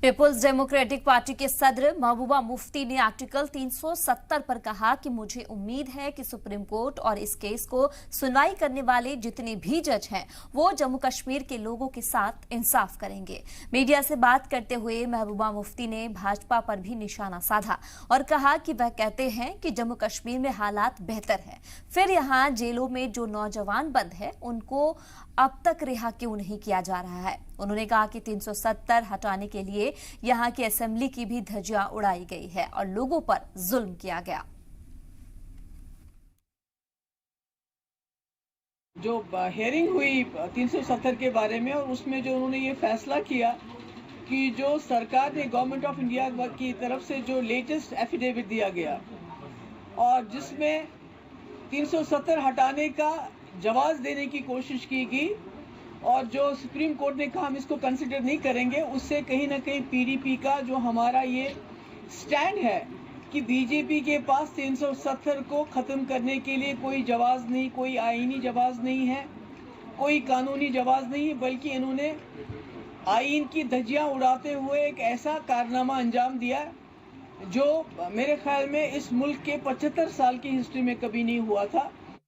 People's democratic party के सदर महबूबा मुफ्ती ने आर्टिकल 370 पर कहा कि मुझे उम्मीद है कि सुप्रीम कोर्ट और इस केस को सुनवाई करने वाले जितने भी जज हैं वो जम्मू कश्मीर के लोगों के साथ इंसाफ करेंगे। मीडिया से बात करते हुए महबूबा मुफ्ती ने भाजपा पर भी निशाना साधा और कहा कि वह कहते हैं कि जम्मू कश्मीर में हालात बेहतर है, फिर यहां जेलों में जो नौजवान बंद है उनको अब तक रिहा क्यों नहीं किया जा रहा है। उन्होंने कहा कि 370 हटाने के लिए यहां की असेंबली की भी धज्जियां उड़ाई गई है और लोगों पर जुल्म किया गया। जो हियरिंग हुई 370 के बारे में और उसमें जो उन्होंने ये फैसला किया कि जो सरकार ने गवर्नमेंट ऑफ इंडिया की तरफ से जो लेटेस्ट एफिडेविट दिया गया और जिसमें 370 हटाने का जवाब देने की कोशिश की गई और जो सुप्रीम कोर्ट ने कहा हम इसको कंसिडर नहीं करेंगे, उससे कहीं ना कहीं पीडीपी का जो हमारा ये स्टैंड है कि बीजेपी के पास 370 को ख़त्म करने के लिए कोई जवाब नहीं, कोई आईनी जवाब नहीं है, कोई कानूनी जवाब नहीं है, बल्कि इन्होंने आईन की धज्जियां उड़ाते हुए एक ऐसा कारनामा अंजाम दिया जो मेरे ख्याल में इस मुल्क के 75 साल की हिस्ट्री में कभी नहीं हुआ था।